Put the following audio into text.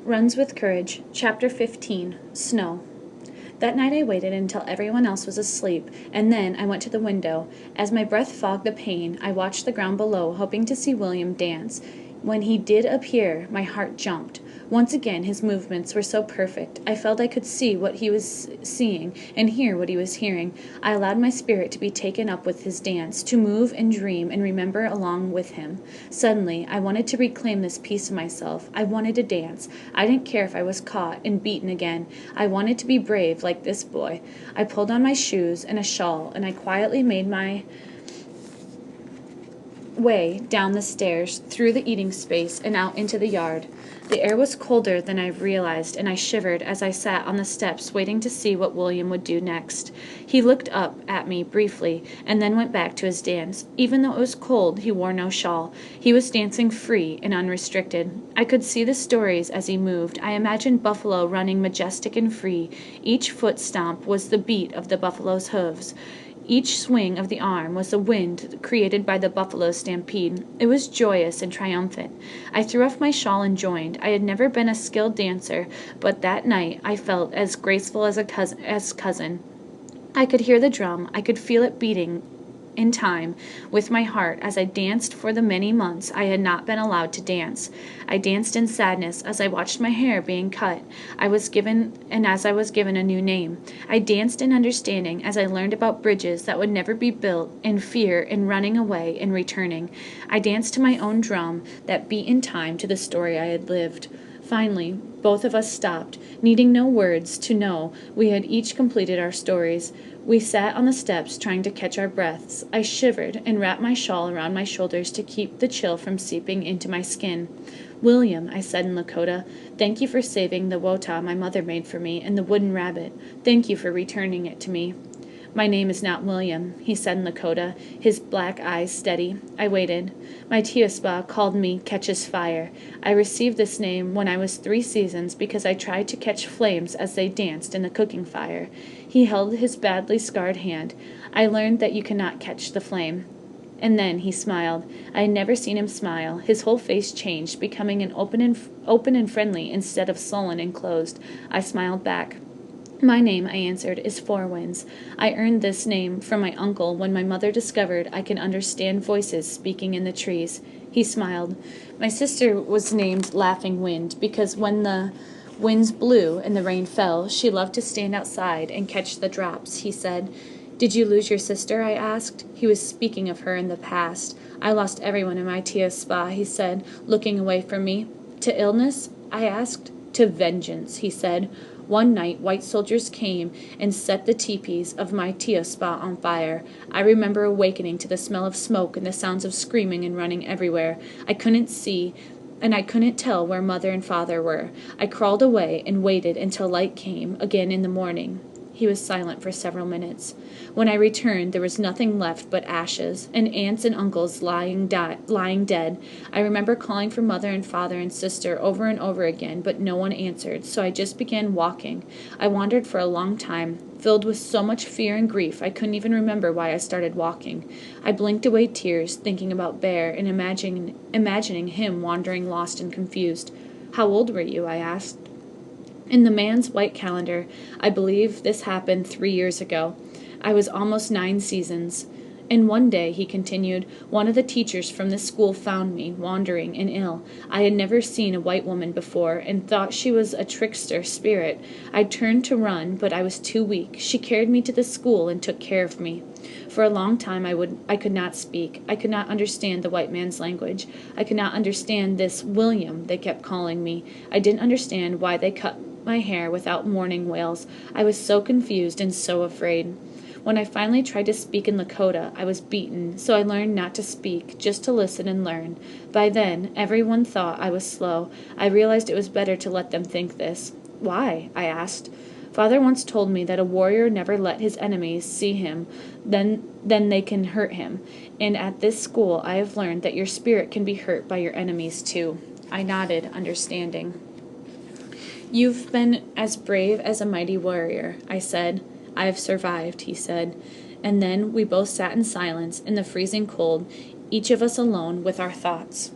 Runs with Courage, Chapter 15, Snow. That night I waited until everyone else was asleep, and then I went to the window. As my breath fogged the pane, I watched the ground below, hoping to see William dance. When he did appear, my heart jumped. Once again his movements were so perfect. I felt I could see what he was seeing and hear what he was hearing. I allowed my spirit to be taken up with his dance, to move and dream and remember along with him. Suddenly, I wanted to reclaim this piece of myself. I wanted to dance. I didn't care if I was caught and beaten again. I wanted to be brave like this boy. I pulled on my shoes and a shawl, and I quietly made my way down the stairs, through the eating space, and out into the yard. The air was colder than I realized, and I shivered as I sat on the steps waiting to see what William would do next. He looked up at me briefly, and then went back to his dance. Even though it was cold, he wore no shawl. He was dancing free and unrestricted. I could see the stories as he moved. I imagined buffalo running majestic and free. Each foot stomp was the beat of the buffalo's hooves. Each swing of the arm was the wind created by the buffalo's stampede. It was joyous and triumphant. I threw off my shawl and joined. I had never been a skilled dancer, but that night I felt as graceful as cousin. I could hear the drum. I could feel it beating in time with my heart as I danced for the many months I had not been allowed to dance. I danced in sadness as I watched my hair being cut. As I was given a new name. I danced in understanding as I learned about bridges that would never be built, in fear, in running away and returning. I danced to my own drum that beat in time to the story I had lived. Finally, both of us stopped, needing no words to know we had each completed our stories. We sat on the steps, trying to catch our breaths. I shivered and wrapped my shawl around my shoulders to keep the chill from seeping into my skin. "William," I said in Lakota, "thank you for saving the wota my mother made for me and the wooden rabbit. Thank you for returning it to me." "My name is not William," he said in Lakota, his black eyes steady. I waited. "My tiospa called me Catches Fire. I received this name when I was 3 seasons because I tried to catch flames as they danced in the cooking fire." He held his badly scarred hand. "I learned that you cannot catch the flame." And then he smiled. I had never seen him smile. His whole face changed, becoming open and friendly instead of sullen and closed. I smiled back. "My name," I answered, "is Four Winds. I earned this name from my uncle when my mother discovered I can understand voices speaking in the trees." He smiled. "My sister was named Laughing Wind because when the winds blew and the rain fell, she loved to stand outside and catch the drops," he said. "Did you lose your sister?" I asked. He was speaking of her in the past. "I lost everyone in my tiospa," he said, looking away from me. "To illness?" I asked. "To vengeance," he said. "One night white soldiers came and set the teepees of my tiospa on fire. I remember awakening to the smell of smoke and the sounds of screaming and running everywhere. I couldn't see, and I couldn't tell where mother and father were. I crawled away and waited until light came again in the morning." He was silent for several minutes. "When I returned, there was nothing left but ashes, and aunts and uncles lying dead. I remember calling for mother and father and sister over and over again, but no one answered, so I just began walking. I wandered for a long time, filled with so much fear and grief I couldn't even remember why I started walking. I blinked away tears, thinking about Bear and imagining him wandering lost and confused." "How old were you?" I asked. "In the man's white calendar, I believe this happened 3 years ago. I was almost 9 seasons. And one day," he continued, "one of the teachers from this school found me, wandering and ill. I had never seen a white woman before, and thought she was a trickster spirit. I turned to run, but I was too weak. She carried me to the school and took care of me. For a long time I could not speak. I could not understand the white man's language. I could not understand this William they kept calling me. I didn't understand why they cut my hair without mourning wails. I was so confused and so afraid. When I finally tried to speak in Lakota, I was beaten, so I learned not to speak, just to listen and learn. By then, everyone thought I was slow. I realized it was better to let them think this." "Why?" I asked. "Father once told me that a warrior never let his enemies see him, then they can hurt him. And at this school I have learned that your spirit can be hurt by your enemies too." I nodded, understanding. "You've been as brave as a mighty warrior," I said. "I have survived," he said. And then we both sat in silence in the freezing cold, each of us alone with our thoughts.